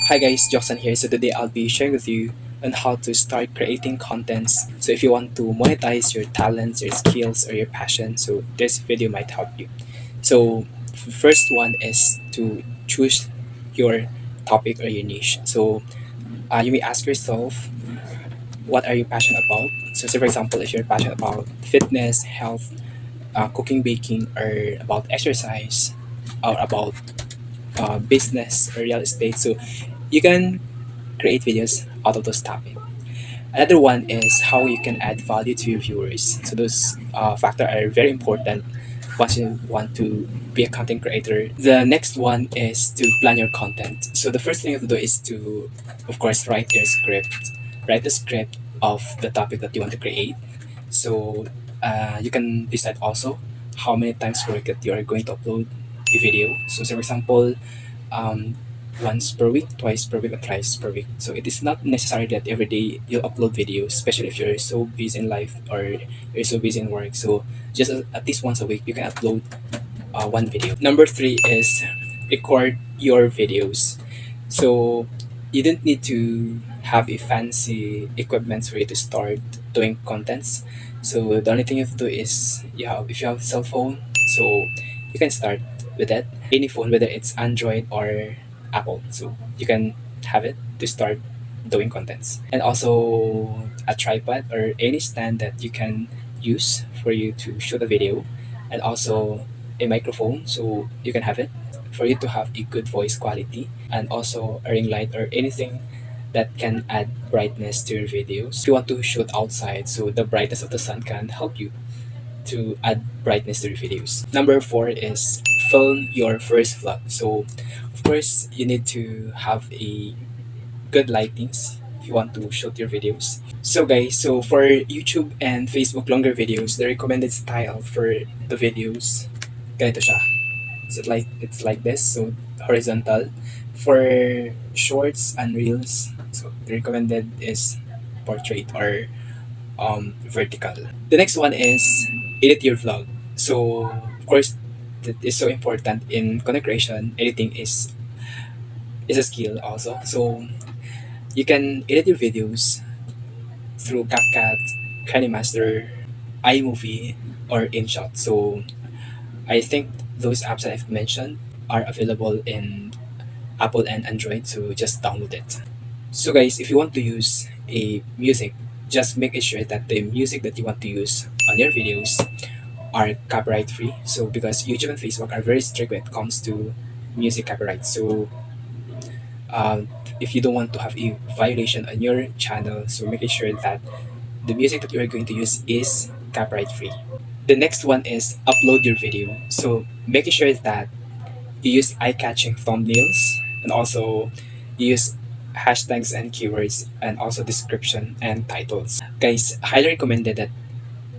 Hi guys, Joxan here. So today I'll be sharing with you on how to start creating contents. So if you want to monetize your talents, your skills, or your passion, so this video might help you. So first one is to choose your topic or your niche. So you may ask yourself, what are you passionate about? So for example, if you're passionate about fitness, health, cooking, baking, or about exercise, or about business or real estate, so you can create videos out of those topics. Another one is how you can add value to your viewers. So those factors are very important once you want to be a content creator. The next one is to plan your content. So the first thing you have to do is to, of course, write your script. Write the script of the topic that you want to create. So you can decide also how many times per week that you are going to upload a video. So, for example, um, once per week, twice per week, or thrice per week. So it is not necessary that every day you'll upload videos, especially if you're so busy in life or you're so busy in work. So just at least once a week, you can upload one video. Number three is record your videos. So you don't need to have a fancy equipment for you to start doing contents. So the only thing you have to do is if you have a cell phone, so you can start with that. Any phone, whether it's Android or Apple, so you can have it to start doing contents. And also a tripod or any stand that you can use for you to shoot a video, and also a microphone so you can have it for you to have a good voice quality, and also a ring light or anything that can add brightness to your videos. If you want to shoot outside, so the brightness of the sun can help you to add brightness to your videos. Number four is film your first vlog. So of course you need to have a good lightings if you want to shoot your videos. So guys, so for YouTube and Facebook longer videos, the recommended style for the videos, ganito siya. So it's like this, so horizontal. For shorts and reels, so the recommended is portrait or vertical. The next one is edit your vlog. So of course that is so important in content creation. Editing is a skill also. So you can edit your videos through CapCut, KineMaster, iMovie, or InShot. So I think those apps that I've mentioned are available in Apple and Android, so just download it. So guys, if you want to use a music, just make sure that the music that you want to use on your videos are copyright free. So because YouTube and Facebook are very strict when it comes to music copyright. So um, if you don't want to have a violation on your channel, so making sure that the music that you are going to use is copyright free. The next one is upload your video. So making sure that you use eye-catching thumbnails, and also you use hashtags and keywords, and also description and titles. Guys, highly recommended that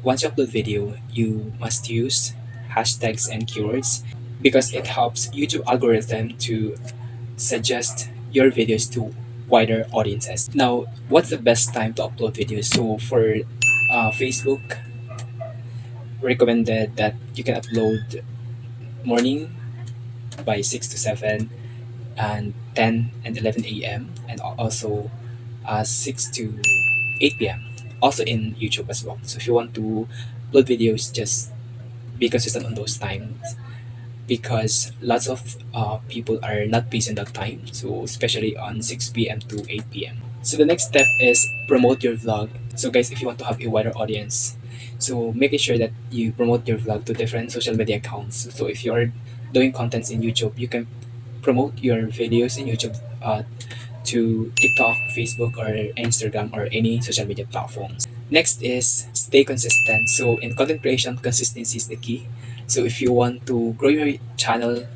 once you upload video, you must use hashtags and keywords because it helps YouTube algorithm to suggest your videos to wider audiences. Now, what's the best time to upload videos? So for Facebook, recommended that you can upload morning by 6 to 7 and 10 and 11 a.m. and also 6 to 8 p.m. Also in YouTube as well. So if you want to upload videos, just be consistent on those times because lots of people are not busy in that time. So especially on 6 p.m. to 8 p.m. So the next step is promote your vlog. So guys, if you want to have a wider audience, so making sure that you promote your vlog to different social media accounts. So if you're doing contents in YouTube, you can promote your videos in YouTube to TikTok, Facebook, or Instagram, or any social media platforms. Next is stay consistent. So in content creation, consistency is the key. So if you want to grow your channel,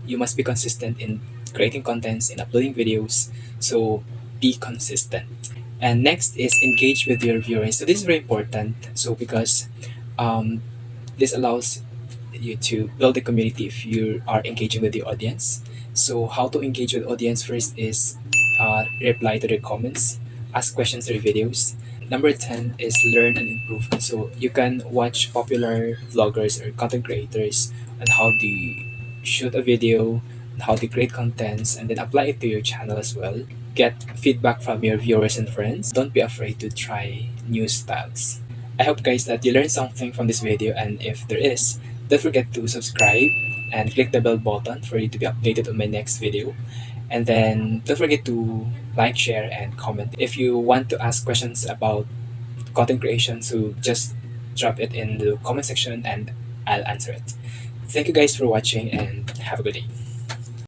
you must be consistent in creating contents and uploading videos. So be consistent. And next is engage with your viewers. So this is very important. So because um, this allows you to build a community if you are engaging with the audience. So how to engage with audience first is reply to their comments, ask questions to their videos. Number 10 is learn and improve. So you can watch popular vloggers or content creators on how to shoot a video, how to create contents, and then apply it to your channel as well. Get feedback from your viewers and friends. Don't be afraid to try new styles. I hope guys that you learned something from this video, and if there is, don't forget to subscribe and click the bell button for you to be updated on my next video. And then don't forget to like, share, and comment. If you want to ask questions about content creation, so just drop it in the comment section and I'll answer it. Thank you guys for watching and have a good day.